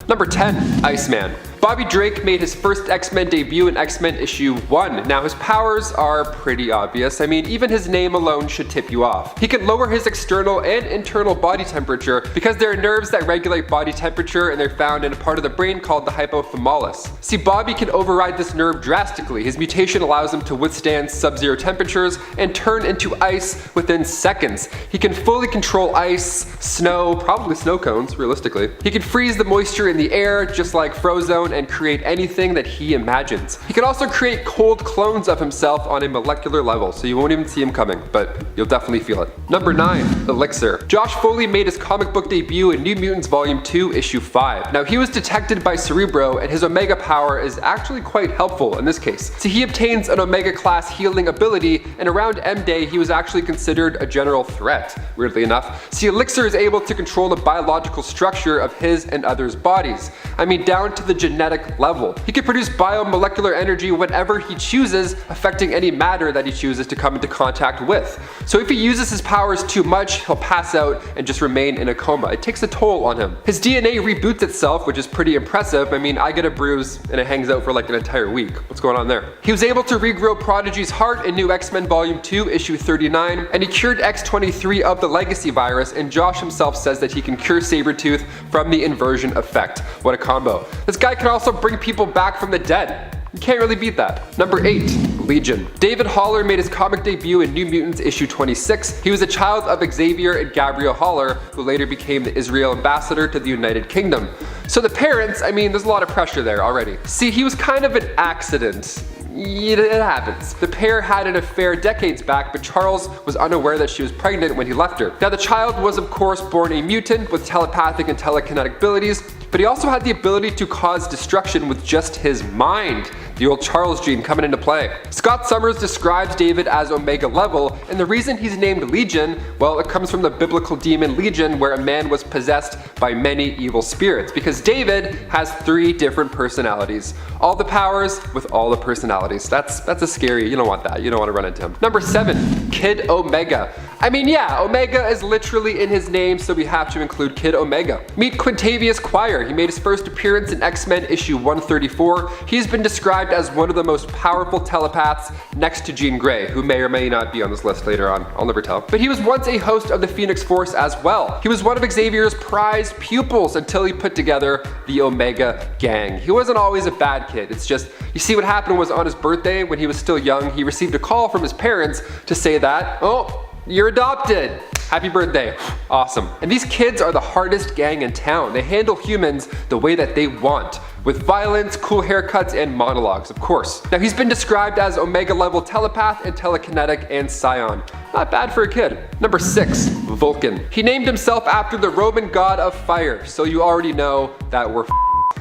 Number 10. Iceman. Bobby Drake made his first X-Men debut in X-Men issue 1. Now his powers are pretty obvious. I mean, even his name alone should tip you off. He can lower his external and internal body temperature because there are nerves that regulate body temperature, and they're found in a part of the brain called the hypothalamus. See, Bobby can override this nerve drastically. His mutation allows him to withstand sub-zero temperatures and turn into ice within seconds. He can fully control ice, snow, probably snow cones, realistically. He can freeze the moisture in the air, just like Frozone, and create anything that he imagines. He can also create cold clones of himself on a molecular level, so you won't even see him coming, but you'll definitely feel it. Number 9. ELIXIR. Josh Foley made his comic book debut in New Mutants Volume 2, Issue 5. Now he was detected by Cerebro, and his Omega power is actually quite helpful in this case. See, he obtains an Omega class healing ability, and around M-Day he was actually considered a general threat, weirdly enough. See, ELIXIR is able to control the biological structure of his and others' bodies. I mean, down to the genetic level. He can produce biomolecular energy whenever he chooses, affecting any matter that he chooses to come into contact with. So if he uses his powers too much, he'll pass out and just remain in a coma. It takes a toll on him. His DNA reboots itself, which is pretty impressive. I mean, I get a bruise and it hangs out for like an entire week. What's going on there? He was able to regrow Prodigy's heart in New X-Men Volume 2, Issue 39, and he cured X-23 of the legacy virus, and Josh himself says that he can cure Sabretooth from the inversion effect. What a combo. This guy can also bring people back from the dead. You can't really beat that. Number 8. Legion. David Haller made his comic debut in New Mutants issue 26. He was a child of Xavier and Gabriel Haller, who later became the Israel ambassador to the United Kingdom. So the parents, I mean, there's a lot of pressure there already. See, he was kind of an accident. It happens. The pair had an affair decades back, but Charles was unaware that she was pregnant when he left her. Now the child was of course born a mutant with telepathic and telekinetic abilities, but he also had the ability to cause destruction with just his mind. The old Charles gene coming into play. Scott Summers describes David as Omega level, and the reason he's named Legion, well, it comes from the biblical demon Legion, where a man was possessed by many evil spirits, because David has 3 different personalities. All the powers with all the personalities. That's a scary, you don't want that. You don't want to run into him. Number 7. Kid Omega. I mean, yeah, Omega is literally in his name, so we have to include Kid Omega. Meet Quintavious Quire. He made his first appearance in X-Men issue 134. He's been described as one of the most powerful telepaths next to Jean Grey, who may or may not be on this list later on. I'll never tell. But he was once a host of the Phoenix Force as well. He was one of Xavier's prized pupils until he put together the Omega Gang. He wasn't always a bad kid. It's just, you see, what happened was on his birthday, when he was still young, he received a call from his parents to say that, oh, you're adopted. Happy birthday. Awesome. And these kids are the hardest gang in town. They handle humans the way that they want, with violence, cool haircuts, and monologues, of course. Now he's been described as Omega level telepath and telekinetic and scion. Not bad for a kid. Number 6. Vulcan. He named himself after the Roman god of fire, so you already know that we're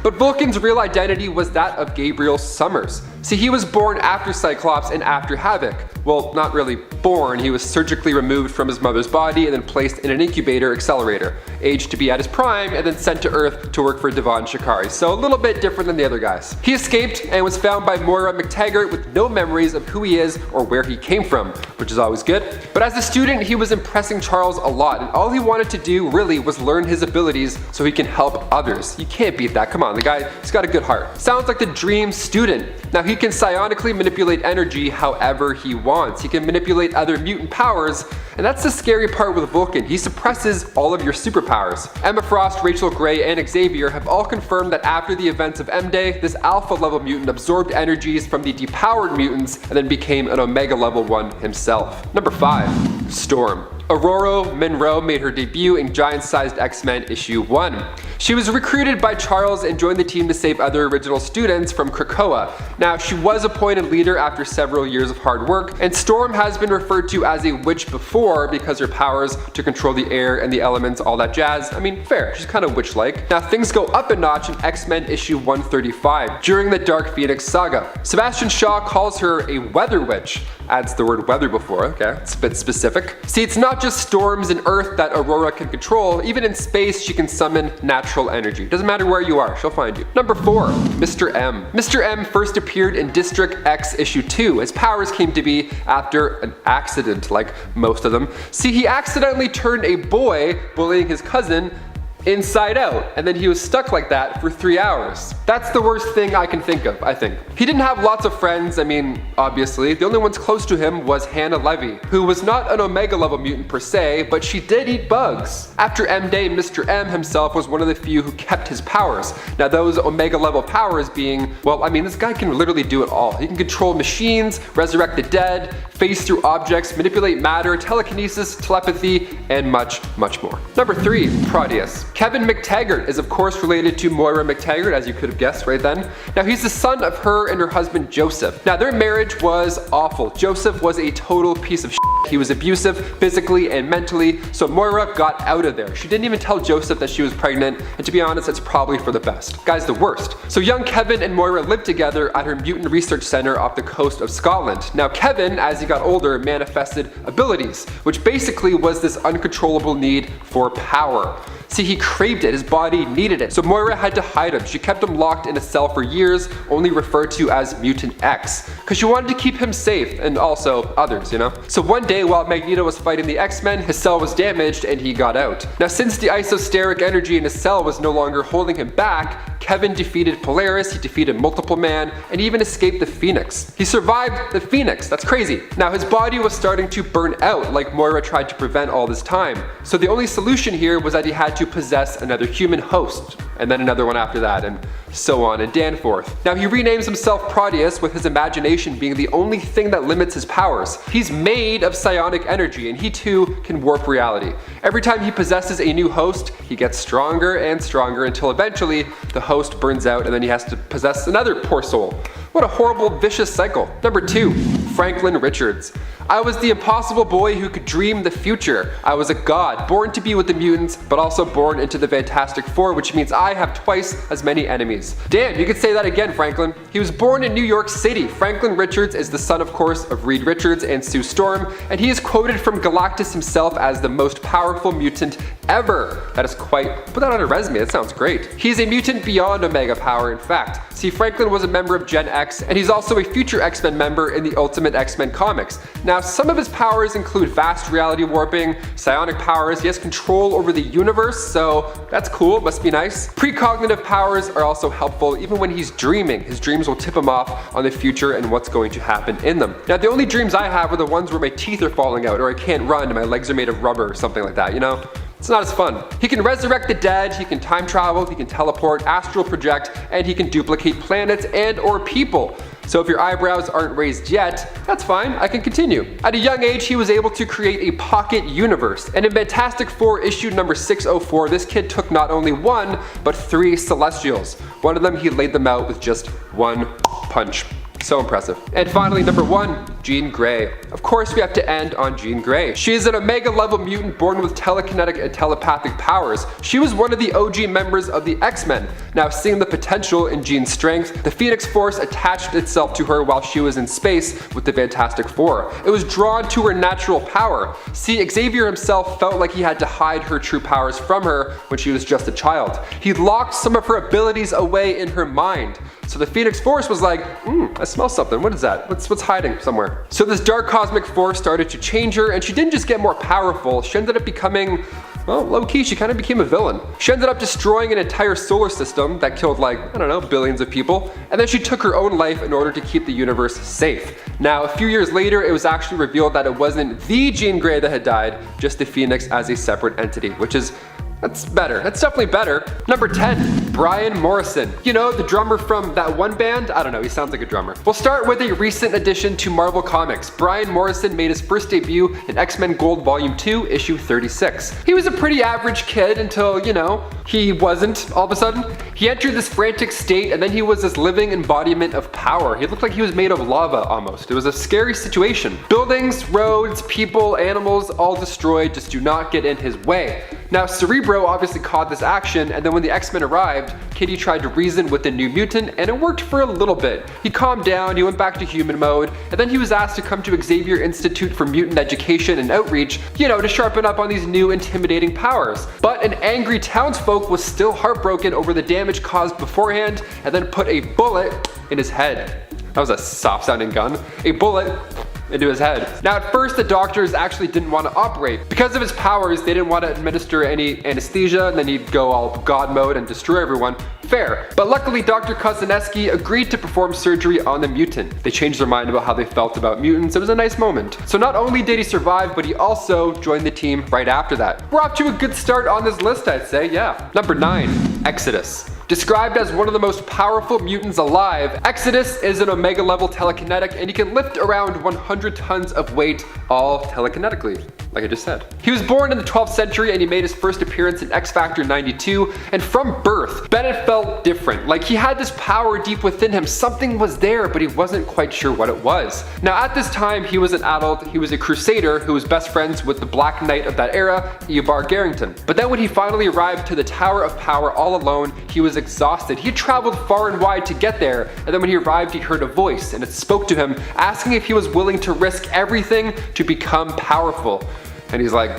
But Vulcan's real identity was that of Gabriel Summers. See, he was born after Cyclops and after Havoc. Well, not really born, he was surgically removed from his mother's body and then placed in an incubator accelerator, aged to be at his prime, and then sent to Earth to work for Devon Shikari, so a little bit different than the other guys. He escaped and was found by Moira McTaggart with no memories of who he is or where he came from, which is always good. But as a student, he was impressing Charles a lot, and all he wanted to do really was learn his abilities so he can help others. You can't beat that, come on, the guy, he's got a good heart. Sounds like the dream student. Now he can psionically manipulate energy however he wants. He can manipulate other mutant powers, and that's the scary part with Vulcan. He suppresses all of your superpowers. Emma Frost, Rachel Gray, and Xavier have all confirmed that after the events of M-Day, this alpha level mutant absorbed energies from the depowered mutants and then became an Omega level 1 himself. Number 5. Storm. Aurora Monroe made her debut in Giant-Sized X-Men issue 1. She was recruited by Charles and joined the team to save other original students from Krakoa. Now, she was appointed leader after several years of hard work, and Storm has been referred to as a witch before because her powers to control the air and the elements, all that jazz. I mean, fair, she's kind of witch-like. Now, things go up a notch in X-Men issue 135 during the Dark Phoenix saga. Sebastian Shaw calls her a weather witch. Adds the word weather before, okay, it's a bit specific. See, it's not just storms in Earth that Aurora can control. Even in space, she can summon natural energy. Doesn't matter where you are, she'll find you. Number 4. Mr. M. Mr. M first appeared in District X issue 2. His powers came to be after an accident, like most of them. See, he accidentally turned a boy bullying his cousin inside out, and then he was stuck like that for 3 hours. That's the worst thing I can think of, I think. He didn't have lots of friends, I mean, obviously. The only ones close to him was Hannah Levy, who was not an Omega level mutant per se, but she did eat bugs. After M Day, Mr. M himself was one of the few who kept his powers. Now those Omega level powers being, well, I mean, this guy can literally do it all. He can control machines, resurrect the dead, phase through objects, manipulate matter, telekinesis, telepathy, and much, much more. Number 3, Proteus. Kevin McTaggart is of course related to Moira McTaggart, as you could have guessed right then. Now he's the son of her and her husband Joseph. Now their marriage was awful. Joseph was a total piece of shit. He was abusive physically and mentally, so Moira got out of there. She didn't even tell Joseph that she was pregnant, and to be honest, it's probably for the best. Guy's the worst. So young Kevin and Moira lived together at her mutant research center off the coast of Scotland. Now Kevin, as he got older, manifested abilities, which basically was this uncontrollable need for power. See, he craved it, his body needed it. So Moira had to hide him. She kept him locked in a cell for years, only referred to as Mutant X, because she wanted to keep him safe, and also others, you know? So one day while Magneto was fighting the X-Men, his cell was damaged and he got out. Now since the isosteric energy in his cell was no longer holding him back, Kevin defeated Polaris, he defeated Multiple Man, and even escaped the Phoenix. He survived the Phoenix, that's crazy. Now his body was starting to burn out like Moira tried to prevent all this time. So the only solution here was that he had to possess another human host, and then another one after that, and so on and dan forth. Now he renames himself Proteus, with his imagination being the only thing that limits his powers. He's made of psionic energy, and he too can warp reality. Every time he possesses a new host, he gets stronger and stronger until eventually the host burns out and then he has to possess another poor soul. What a horrible, vicious cycle. Number 2, Franklin Richards. I was the impossible boy who could dream the future. I was a god, born to be with the mutants, but also born into the Fantastic Four, which means I have twice as many enemies. Damn, you could say that again, Franklin. He was born in New York City. Franklin Richards is the son, of course, of Reed Richards and Sue Storm, and he is quoted from Galactus himself as the most powerful mutant ever. That is quite, put that on a resume, that sounds great. He's a mutant beyond Omega power, in fact. See, Franklin was a member of Gen X, and he's also a future X-Men member in the Ultimate X-Men comics. Now, some of his powers include vast reality warping, psionic powers, he has control over the universe, so that's cool, must be nice. Precognitive powers are also helpful, even when he's dreaming. His dreams will tip him off on the future and what's going to happen in them. Now, the only dreams I have are the ones where my teeth are falling out, or I can't run and my legs are made of rubber or something like that, you know? It's not as fun. He can resurrect the dead, he can time travel, he can teleport, astral project, and he can duplicate planets and or people. So if your eyebrows aren't raised yet, that's fine, I can continue. At a young age, he was able to create a pocket universe. And in Fantastic Four issue number 604, this kid took not only 1, but 3 Celestials. One of them, he laid them out with just 1 punch. So impressive. And finally, number 1, Jean Grey. Of course, we have to end on Jean Grey. She is an Omega level mutant born with telekinetic and telepathic powers. She was one of the OG members of the X-Men. Now, seeing the potential in Jean's strength, the Phoenix Force attached itself to her while she was in space with the Fantastic Four. It was drawn to her natural power. See, Xavier himself felt like he had to hide her true powers from her when she was just a child. He locked some of her abilities away in her mind. So the Phoenix Force was like, I smell something, what is that? What's hiding somewhere? So this dark cosmic force started to change her, and she didn't just get more powerful, she ended up becoming, well, low-key, she kind of became a villain. She ended up destroying an entire solar system that killed like, I don't know, billions of people, and then she took her own life in order to keep the universe safe. Now, a few years later, it was actually revealed that it wasn't the Jean Grey that had died, just the Phoenix as a separate entity, which is, that's better. That's definitely better. Number 10, Brian Morrison. You know, the drummer from that one band? I don't know, he sounds like a drummer. We'll start with a recent addition to Marvel Comics. Brian Morrison made his first debut in X-Men Gold Volume 2, issue 36. He was a pretty average kid until, you know, he wasn't all of a sudden. He entered this frantic state and then he was this living embodiment of power. He looked like he was made of lava almost. It was a scary situation. Buildings, roads, people, animals, all destroyed. Just do not get in his way. Now, Cerebro obviously caught this action, and then when the X-Men arrived, Kitty tried to reason with the new mutant, and it worked for a little bit. He calmed down, he went back to human mode, and then he was asked to come to Xavier Institute for Mutant Education and Outreach, you know, to sharpen up on these new intimidating powers. But an angry townsfolk was still heartbroken over the damage caused beforehand, and then put a bullet in his head. That was a soft sounding gun. A bullet into his head. Now at first the doctors actually didn't want to operate. Because of his powers, they didn't want to administer any anesthesia, and then he'd go all god mode and destroy everyone. Fair. But luckily Dr. Kozaneski agreed to perform surgery on the mutant. They changed their mind about how they felt about mutants. It was a nice moment. So not only did he survive, but he also joined the team right after that. We're off to a good start on this list, I'd say, yeah. Number 9, Exodus. Described as one of the most powerful mutants alive, Exodus is an Omega level telekinetic, and he can lift around 100 tons of weight all telekinetically, like I just said. He was born in the 12th century and he made his first appearance in X Factor 92, and from birth, Bennett felt different. Like he had this power deep within him, something was there, but he wasn't quite sure what it was. Now at this time, he was an adult, he was a crusader who was best friends with the Black Knight of that era, Eobard Garrington. But then when he finally arrived to the Tower of Power all alone, he was exhausted. He had traveled far and wide to get there, and then when he arrived, he heard a voice, and it spoke to him, asking if he was willing to risk everything to become powerful. And he's like,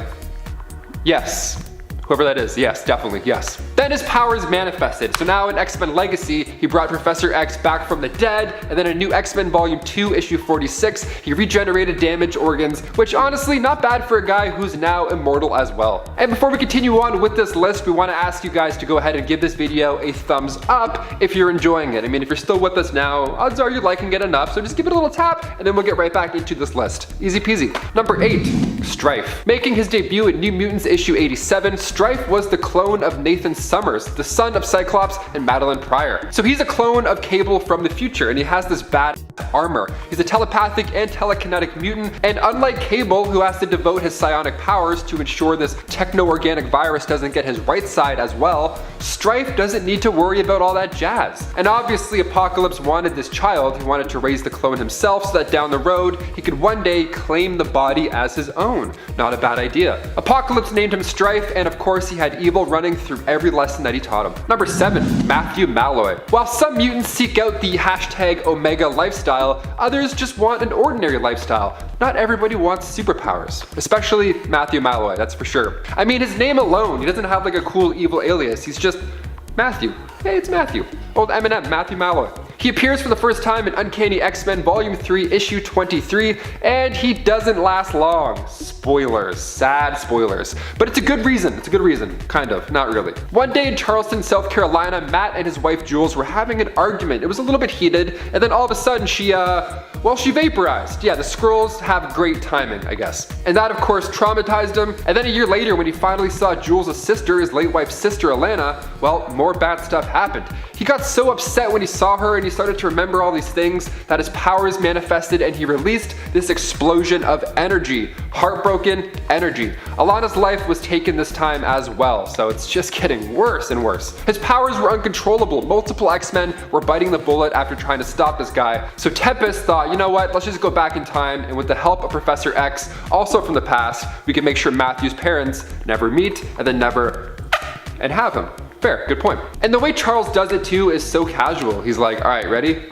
yes. Whoever that is, yes, definitely, yes. Then his powers manifested. So now in X-Men Legacy, he brought Professor X back from the dead, and then in New X-Men Volume 2, issue 46, he regenerated damaged organs, which honestly, not bad for a guy who's now immortal as well. And before we continue on with this list, we want to ask you guys to go ahead and give this video a thumbs up if you're enjoying it. I mean, if you're still with us now, odds are you're liking it enough, so just give it a little tap, and then we'll get right back into this list. Easy peasy. Number 8, STRYFE. Making his debut in New Mutants issue 87, STRYFE was the clone of Nathan Summers, the son of Cyclops and Madeline Pryor. So he's a clone of Cable from the future, and he has this bad armor. He's a telepathic and telekinetic mutant, and unlike Cable, who has to devote his psionic powers to ensure this techno-organic virus doesn't get his right side as well, STRYFE doesn't need to worry about all that jazz. And obviously Apocalypse wanted this child. He wanted to raise the clone himself so that down the road, he could one day claim the body as his own. Not a bad idea. Apocalypse named him STRYFE, and of course he had evil running through every lesson that he taught him. Number 7, Matthew Malloy. While some mutants seek out the hashtag Omega lifestyle, others just want an ordinary lifestyle. Not everybody wants superpowers, especially Matthew Malloy, that's for sure. I mean, his name alone, he doesn't have like a cool evil alias, he's just Matthew. Hey, it's Matthew. Old Eminem, Matthew Malloy. He appears for the first time in Uncanny X-Men Volume 3, issue 23, and he doesn't last long. Spoilers, sad spoilers. But it's a good reason, kind of, not really. One day in Charleston, South Carolina, Matt and his wife Jules were having an argument. It was a little bit heated, and then all of a sudden she vaporized. Yeah, the Skrulls have great timing, I guess. And that of course traumatized him, and then a year later when he finally saw Jules' sister, his late wife's sister Alana, well, more bad stuff happened. He got so upset when he saw her and he started to remember all these things that his powers manifested, and he released this explosion of energy. Heartbroken energy. Alana's life was taken this time as well, so it's just getting worse and worse. His powers were uncontrollable. Multiple X-Men were biting the bullet after trying to stop this guy. So Tempest thought, you know what, let's just go back in time, and with the help of Professor X, also from the past, we can make sure Matthew's parents never meet and then never and have him. Fair, good point. And the way Charles does it too is so casual. He's like, all right, ready?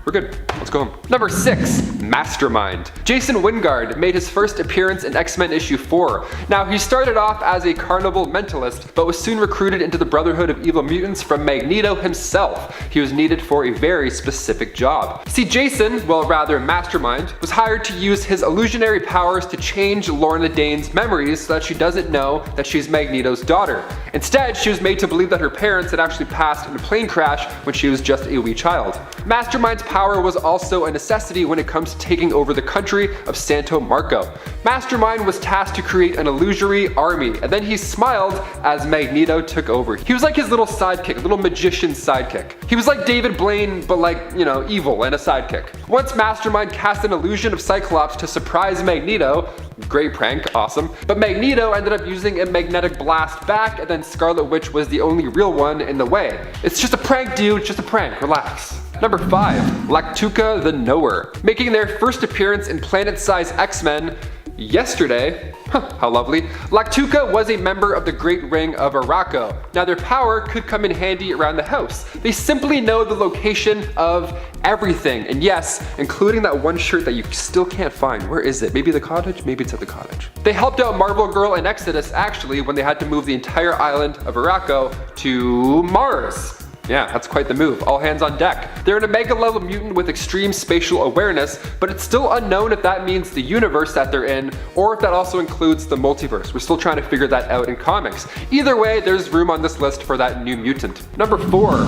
We're good. Let's go home. Number 6, Mastermind. Jason Wingard made his first appearance in X-Men issue 4. Now, he started off as a carnival mentalist, but was soon recruited into the Brotherhood of Evil Mutants from Magneto himself. He was needed for a very specific job. See, Jason, well rather Mastermind, was hired to use his illusionary powers to change Lorna Dane's memories so that she doesn't know that she's Magneto's daughter. Instead, she was made to believe that her parents had actually passed in a plane crash when she was just a wee child. Mastermind's power was also a necessity when it comes to taking over the country of Santo Marco. Mastermind was tasked to create an illusory army, and then he smiled as Magneto took over. He was like his little sidekick, little magician sidekick. He was like David Blaine, but like, you know, evil and a sidekick. Once Mastermind cast an illusion of Cyclops to surprise Magneto, great prank, awesome, but Magneto ended up using a magnetic blast back, and then Scarlet Witch was the only real one in the way. It's just a prank, dude, just a prank, relax. Number 5, Lactuca the Knower. Making their first appearance in Planet-Size X-Men yesterday, how lovely, Lactuca was a member of the Great Ring of Araco. Now their power could come in handy around the house. They simply know the location of everything, and yes, including that one shirt that you still can't find. Where is it? Maybe the cottage? Maybe it's at the cottage. They helped out Marvel Girl and Exodus actually when they had to move the entire island of Araco to Mars. Yeah, that's quite the move. All hands on deck. They're an Omega level mutant with extreme spatial awareness, but it's still unknown if that means the universe that they're in, or if that also includes the multiverse. We're still trying to figure that out in comics. Either way, there's room on this list for that new mutant. Number 4,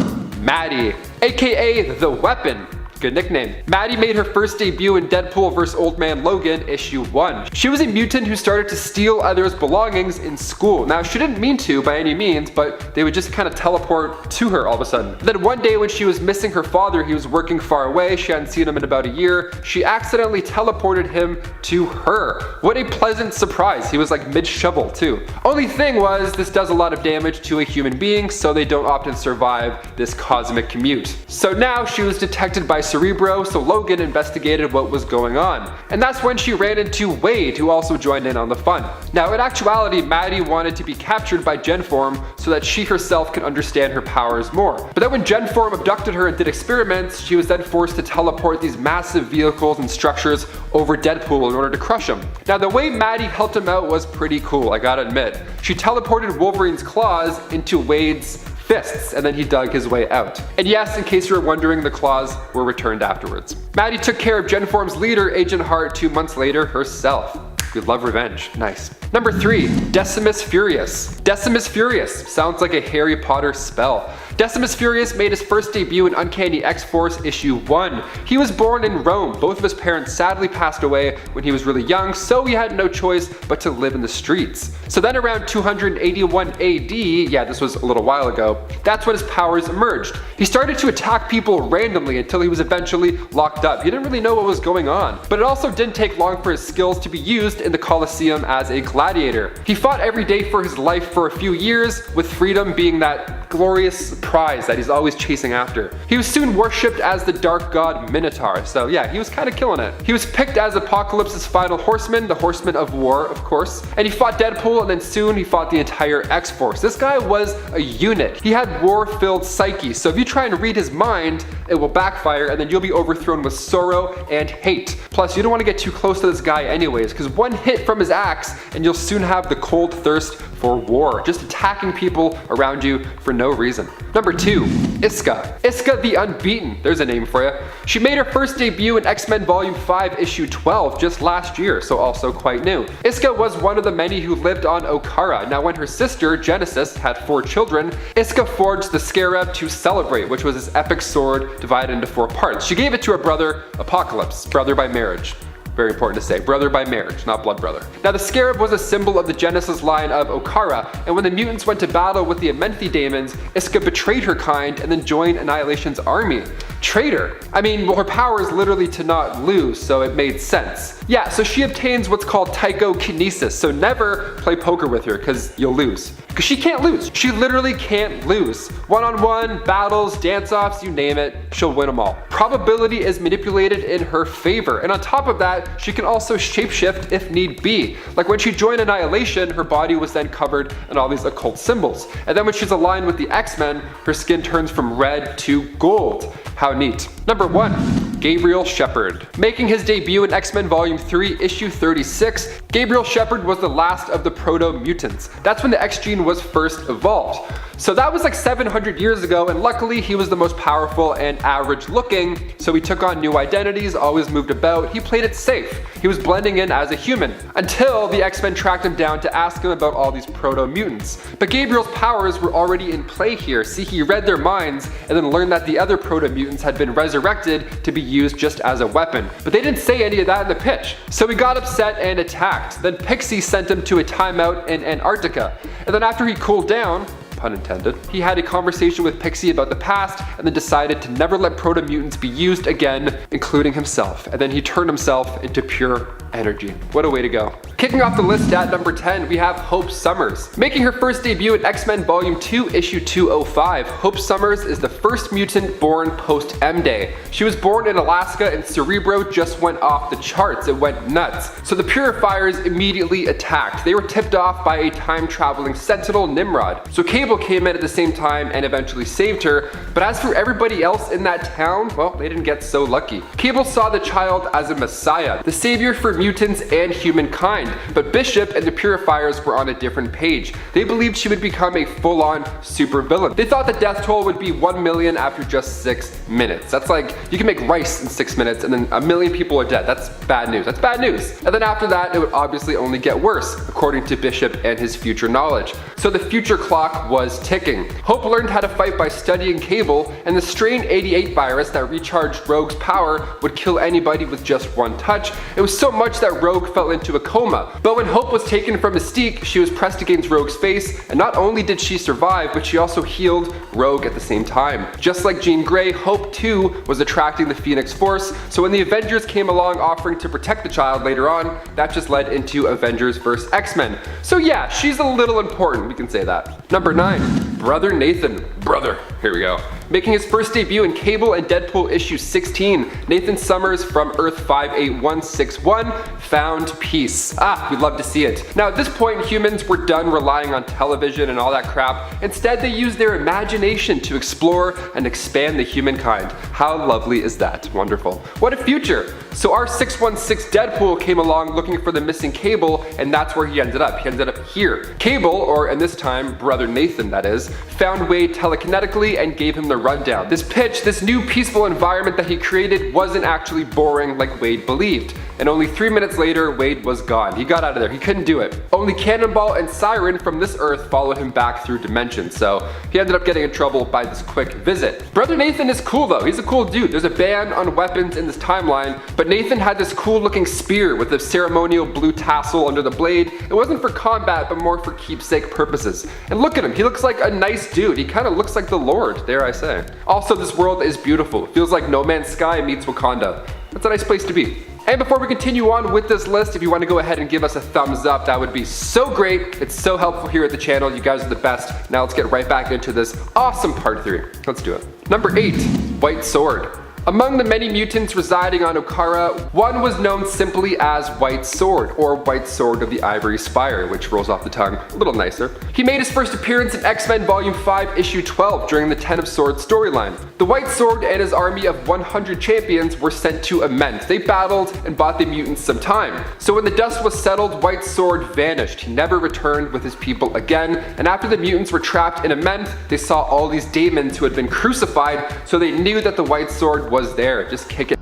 MADDIE, aka The Weapon. Good nickname. MADDIE made her first debut in Deadpool vs. Old Man Logan issue 1. She was a mutant who started to steal others' belongings in school. Now, she didn't mean to by any means, but they would just kind of teleport to her all of a sudden. Then one day when she was missing her father, he was working far away, she hadn't seen him in about a year, she accidentally teleported him to her. What a pleasant surprise. He was like mid-shovel too. Only thing was, this does a lot of damage to a human being, so they don't often survive this cosmic commute. So now she was detected by Cerebro, so Logan investigated what was going on. And that's when she ran into Wade, who also joined in on the fun. Now, in actuality, MADDIE wanted to be captured by Genform so that she herself could understand her powers more. But then when Genform abducted her and did experiments, she was then forced to teleport these massive vehicles and structures over Deadpool in order to crush him. Now, the way MADDIE helped him out was pretty cool, I gotta admit. She teleported Wolverine's claws into Wade's fists, and then he dug his way out. And yes, in case you were wondering, the claws were returned afterwards. MADDIE took care of Genform's leader, Agent Hart, 2 months later herself. We love revenge. Nice. Number 3, Decimus Furious. Decimus Furious sounds like a Harry Potter spell. Decimus Furious made his first debut in Uncanny X-Force issue 1. He was born in Rome. Both of his parents sadly passed away when he was really young, so he had no choice but to live in the streets. So then around 281 AD, yeah, this was a little while ago, that's when his powers emerged. He started to attack people randomly until he was eventually locked up. He didn't really know what was going on. But it also didn't take long for his skills to be used in the Colosseum as a gladiator. He fought every day for his life for a few years, with freedom being that glorious prize that he's always chasing after. He was soon worshipped as the dark god Minotaur, so yeah, he was kind of killing it. He was picked as Apocalypse's final horseman, the horseman of war, of course, and he fought Deadpool, and then soon he fought the entire X-Force. This guy was a unit. He had war-filled psyche, so if you try and read his mind, it will backfire, and then you'll be overthrown with sorrow and hate. Plus, you don't want to get too close to this guy anyways, because one hit from his axe, and you'll soon have the cold thirst for war, just attacking people around you for no reason. Number 2, Iska. Iska the Unbeaten, there's a name for you. She made her first debut in X-Men Volume 5 issue 12 just last year, so also quite new. Iska was one of the many who lived on Okara. Now when her sister, Genesis, had 4 children, Iska forged the Scarab to celebrate, which was his epic sword divided into 4 parts. She gave it to her brother, Apocalypse, brother by marriage. Very important to say, brother by marriage, not blood brother. Now the Scarab was a symbol of the Genesis line of Okara, and when the mutants went to battle with the Amenthi Daemons, Iska betrayed her kind and then joined Annihilation's army. Traitor. I mean, well, her power is literally to not lose, so it made sense. Yeah, so she obtains what's called Tychokinesis, so never play poker with her, because you'll lose. Because she can't lose. She literally can't lose. One-on-one, battles, dance-offs, you name it, she'll win them all. Probability is manipulated in her favor, and on top of that, she can also shapeshift if need be. Like when she joined Annihilation, her body was then covered in all these occult symbols. And then when she's aligned with the X-Men, her skin turns from red to gold. How neat. Number 1, Gabriel Shepherd. Making his debut in X-Men Volume 3, issue 36, Gabriel Shepherd was the last of the proto-mutants. That's when the X-gene was first evolved. So that was like 700 years ago, and luckily he was the most powerful and average looking, so he took on new identities, always moved about, he played it safe. He was blending in as a human, until the X-Men tracked him down to ask him about all these proto-mutants. But Gabriel's powers were already in play here. See, he read their minds, and then learned that the other proto-mutants had been resurrected to be used just as a weapon. But they didn't say any of that in the pitch. So he got upset and attacked. Then Pixie sent him to a timeout in Antarctica. And then after he cooled down, pun intended, he had a conversation with Pixie about the past and then decided to never let proto-mutants be used again, including himself. And then he turned himself into pure energy. What a way to go. Kicking off the list at number 10, we have Hope Summers. Making her first debut in X-Men Volume 2, issue 205, Hope Summers is the first mutant born post-M-Day. She was born in Alaska, and Cerebro just went off the charts. It went nuts. So the Purifiers immediately attacked. They were tipped off by a time-traveling Sentinel, Nimrod. So Cable Cable came in at the same time and eventually saved her, but as for everybody else in that town, well, they didn't get so lucky. Cable saw the child as a messiah, the savior for mutants and humankind, but Bishop and the Purifiers were on a different page. They believed she would become a full-on supervillain. They thought the death toll would be 1 million after just 6 minutes. That's like, you can make rice in 6 minutes and then 1 million people are dead. That's bad news. That's bad news. And then after that, it would obviously only get worse, according to Bishop and his future knowledge. So the future clock was ticking. Hope learned how to fight by studying Cable, and the Strain 88 virus that recharged Rogue's power would kill anybody with just one touch. It was so much that Rogue fell into a coma. But when Hope was taken from Mystique, she was pressed against Rogue's face, and not only did she survive, but she also healed Rogue at the same time. Just like Jean Grey, Hope too was attracting the Phoenix Force, so when the Avengers came along offering to protect the child later on, that just led into Avengers vs. X-Men. So yeah, she's a little important, we can say that. Number 9, Brother Nathan. Brother, here we go. Making his first debut in Cable and Deadpool issue 16, Nathan Summers from Earth 58161 found peace. We'd love to see it. Now at this point, humans were done relying on television and all that crap. Instead, they used their imagination to explore and expand the humankind. How lovely is that? Wonderful. What a future. So our 616 Deadpool came along looking for the missing Cable, and that's where he ended up. He ended up here. Cable, or in this time, Brother Nathan that is, found Wade telekinetically and gave him the rundown. This pitch, this new peaceful environment that he created wasn't actually boring like Wade believed. And only 3 minutes later, Wade was gone. He got out of there. He couldn't do it. Only Cannonball and Siren from this Earth followed him back through dimensions, so he ended up getting in trouble by this quick visit. Brother Nathan is cool though. He's a cool dude. There's a ban on weapons in this timeline, but Nathan had this cool looking spear with a ceremonial blue tassel under the blade. It wasn't for combat, but more for keepsake purposes. And look at him. He looks like a nice dude. He kind of looks like the Lord, dare I say. Also, this world is beautiful. It feels like No Man's Sky meets Wakanda. That's a nice place to be. And before we continue on with this list, if you want to go ahead and give us a thumbs up, that would be so great. It's so helpful here at the channel. You guys are the best. Now let's get right back into this awesome part 3. Let's do it. Number 8, White Sword. Among the many mutants residing on Okara, one was known simply as White Sword, or White Sword of the Ivory Spire, which rolls off the tongue a little nicer. He made his first appearance in X-Men Volume 5, Issue 12 during the Ten of Swords storyline. The White Sword and his army of 100 champions were sent to Ament. They battled and bought the mutants some time. So when the dust was settled, White Sword vanished. He never returned with his people again, and after the mutants were trapped in Ament, they saw all these demons who had been crucified, so they knew that the White Sword was there, just kicking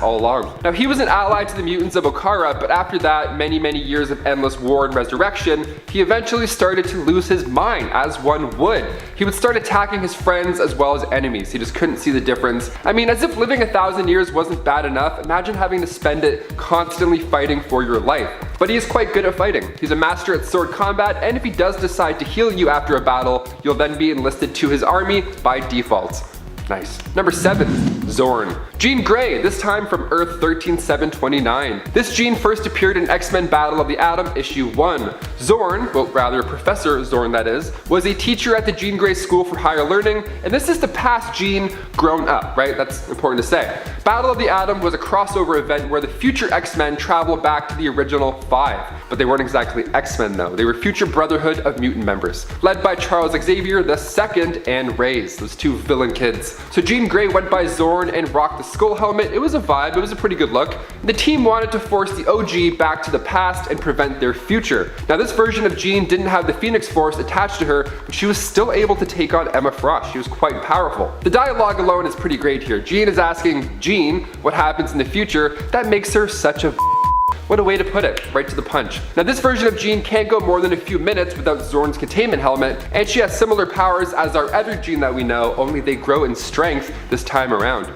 all along. Now he was an ally to the mutants of Okara, but after that, many years of endless war and resurrection, he eventually started to lose his mind, as one would. He would start attacking his friends as well as enemies. He just couldn't see the difference. I mean, as if living 1,000 years wasn't bad enough, imagine having to spend it constantly fighting for your life. But he is quite good at fighting. He's a master at sword combat, and if he does decide to heal you after a battle, you'll then be enlisted to his army by default. Nice. Number 7, Zorn. Jean Grey, this time from Earth 13729. This Jean first appeared in X-Men Battle of the Atom issue 1. Zorn, well rather Professor Zorn that is, was a teacher at the Jean Grey School for Higher Learning, and this is the past Jean grown up, right? That's important to say. Battle of the Atom was a crossover event where the future X-Men traveled back to the original 5. But they weren't exactly X-Men though. They were future Brotherhood of Mutant members, led by Charles Xavier II and Reyes, those two villain kids. So Jean Grey went by Zorn and rocked the skull helmet. It was a vibe, it was a pretty good look. The team wanted to force the OG back to the past and prevent their future. Now this version of Jean didn't have the Phoenix Force attached to her, but she was still able to take on Emma Frost. She was quite powerful. The dialogue alone is pretty great here. Jean is asking Jean what happens in the future that makes her such a What a way to put it, right to the punch. Now this version of Jean can't go more than a few minutes without Zorn's containment helmet, and she has similar powers as our other Jean that we know, only they grow in strength this time around.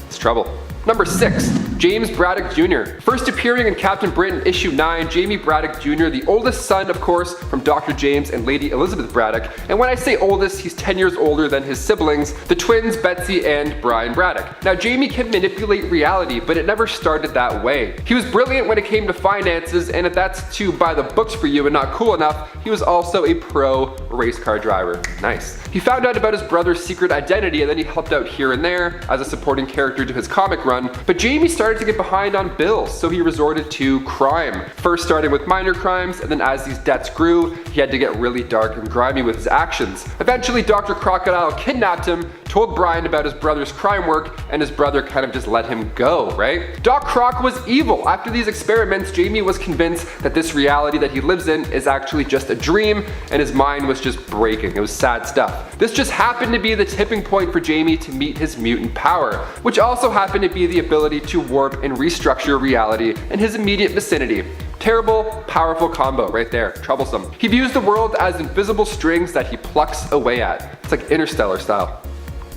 It's trouble. Number 6, James Braddock Jr. First appearing in Captain Britain issue 9, Jamie Braddock Jr., the oldest son, of course, from Dr. James and Lady Elizabeth Braddock. And when I say oldest, he's 10 years older than his siblings, the twins Betsy and Brian Braddock. Now Jamie can manipulate reality, but it never started that way. He was brilliant when it came to finances, and if that's to buy the books for you and not cool enough, he was also a pro race car driver. Nice. He found out about his brother's secret identity, and then he helped out here and there as a supporting character to his comic run. But Jamie started started to get behind on bills, so he resorted to crime. First starting with minor crimes, and then as these debts grew, he had to get really dark and grimy with his actions. Eventually, Dr. Crocodile kidnapped him, told Brian about his brother's crime work, and his brother kind of just let him go, right? Doc Croc was evil. After these experiments, Jamie was convinced that this reality that he lives in is actually just a dream, and his mind was just breaking. It was sad stuff. This just happened to be the tipping point for Jamie to meet his mutant power, which also happened to be the ability to warp and restructure reality in his immediate vicinity. Terrible, powerful combo right there. Troublesome. He views the world as invisible strings that he plucks away at. It's like Interstellar style.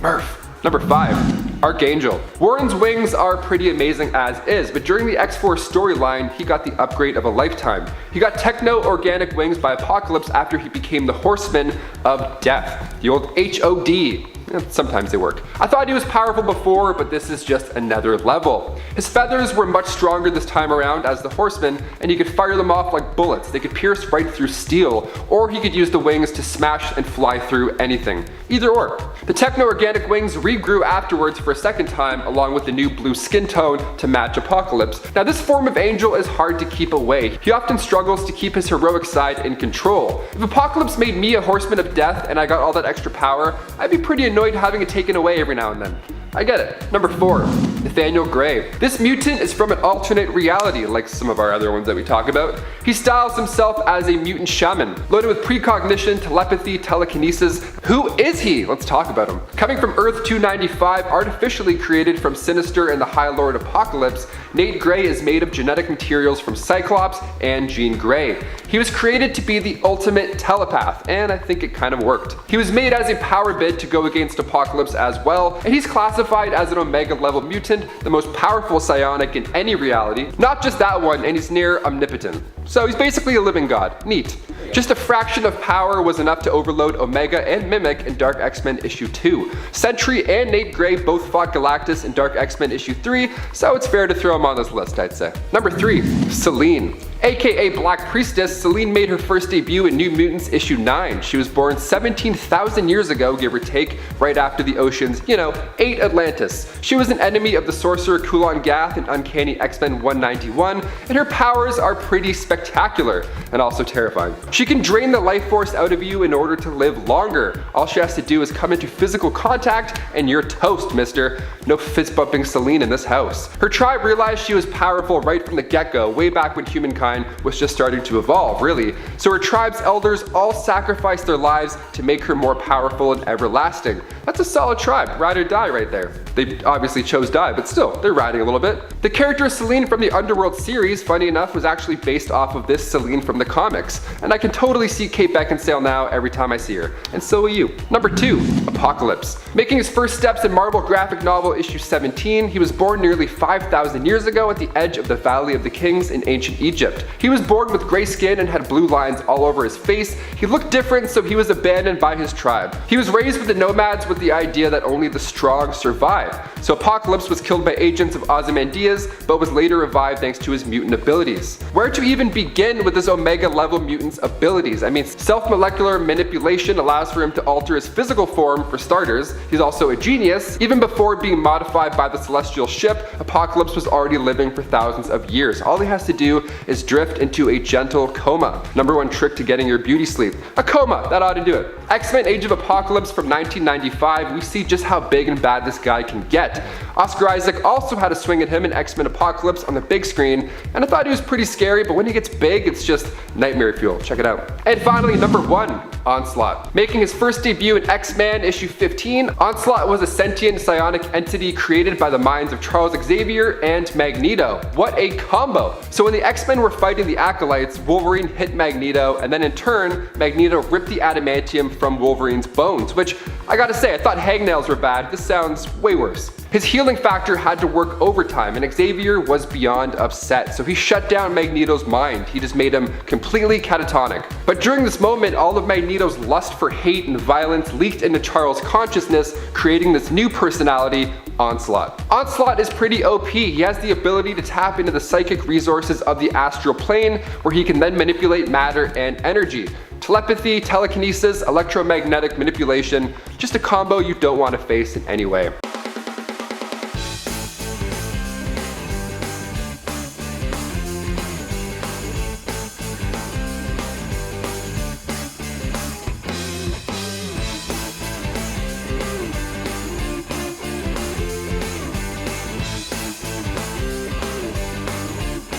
Murph. Number 5. Archangel. Warren's wings are pretty amazing as is, but during the X-Force storyline, he got the upgrade of a lifetime. He got techno-organic wings by Apocalypse after he became the Horseman of Death. The old HOD. Sometimes they work. I thought he was powerful before, but this is just another level. His feathers were much stronger this time around as the Horseman, and he could fire them off like bullets. They could pierce right through steel, or he could use the wings to smash and fly through anything. Either or. The techno-organic wings regrew afterwards for a second time, along with the new blue skin tone to match Apocalypse. Now this form of Angel is hard to keep away. He often struggles to keep his heroic side in control. If Apocalypse made me a Horseman of Death and I got all that extra power, I'd be pretty annoyed having it taken away every now and then. I get it. Number 4. Nathaniel Gray. This mutant is from an alternate reality, like some of our other ones that we talk about. He styles himself as a mutant shaman, loaded with precognition, telepathy, telekinesis. Who is he? Let's talk about him. Coming from Earth 295, artificially created from Sinister and the High Lord Apocalypse, Nate Gray is made of genetic materials from Cyclops and Jean Grey. He was created to be the ultimate telepath, and I think it kind of worked. He was made as a power bid to go against Apocalypse as well, and he's classified as an Omega level mutant, the most powerful psionic in any reality. Not just that one, and he's near omnipotent. So he's basically a living god. Neat. Just a fraction of power was enough to overload Omega and Mimic in Dark X-Men issue 2. Sentry and Nate Gray both fought Galactus in Dark X-Men issue 3, so it's fair to throw him on this list, I'd say. Number 3. Selene. AKA Black Priestess, Selene made her first debut in New Mutants issue 9. She was born 17,000 years ago, give or take, right after the oceans, ate Atlantis. She was an enemy of the sorcerer Kulan Gath in Uncanny X-Men 191, and her powers are pretty spectacular and also terrifying. She can drain the life force out of you in order to live longer. All she has to do is come into physical contact and you're toast, mister. No fist bumping Selene in this house. Her tribe realized she was powerful right from the get-go, way back when humankind was just starting to evolve, really. So her tribe's elders all sacrificed their lives to make her more powerful and everlasting. That's a solid tribe, ride or die right there. They obviously chose die, but still, they're riding a little bit. The character Selene from the Underworld series, funny enough, was actually based off of this Selene from the comics, and I can totally see Kate Beckinsale now every time I see her, and so will you. Number 2. Apocalypse. Making his first steps in Marvel graphic novel issue 17, he was born nearly 5,000 years ago at the edge of the Valley of the Kings in ancient Egypt. He was born with gray skin and had blue lines all over his face. He looked different, so he was abandoned by his tribe. He was raised with the nomads with the idea that only the strong survive. So Apocalypse was killed by agents of Ozymandias, but was later revived thanks to his mutant abilities. Where to even begin with his Omega level mutant's abilities? I mean, self-molecular manipulation allows for him to alter his physical form for starters. He's also a genius. Even before being modified by the celestial ship, Apocalypse was already living for thousands of years. All he has to do is drift into a gentle coma. Number 1 trick to getting your beauty sleep. A coma, that ought to do it. X-Men Age of Apocalypse from 1995, we see just how big and bad this guy can get. Oscar Isaac also had a swing at him in X-Men Apocalypse on the big screen, and I thought he was pretty scary, but when he gets big, it's just nightmare fuel. Check it out. And finally, number 1, Onslaught. Making his first debut in X-Men issue 15, Onslaught was a sentient psionic entity created by the minds of Charles Xavier and Magneto. What a combo! So when the X-Men were fighting the Acolytes, Wolverine hit Magneto, and then in turn, Magneto ripped the adamantium from Wolverine's bones, which I gotta say, I thought hangnails were bad. This sounds way worse. His healing factor had to work overtime, and Xavier was beyond upset, so he shut down Magneto's mind. He just made him completely catatonic. But during this moment, all of Magneto's lust for hate and violence leaked into Charles' consciousness, creating this new personality, Onslaught. Onslaught is pretty OP. He has the ability to tap into the psychic resources of the astral plane, where he can then manipulate matter and energy. Telepathy, telekinesis, electromagnetic manipulation, just a combo you don't want to face in any way.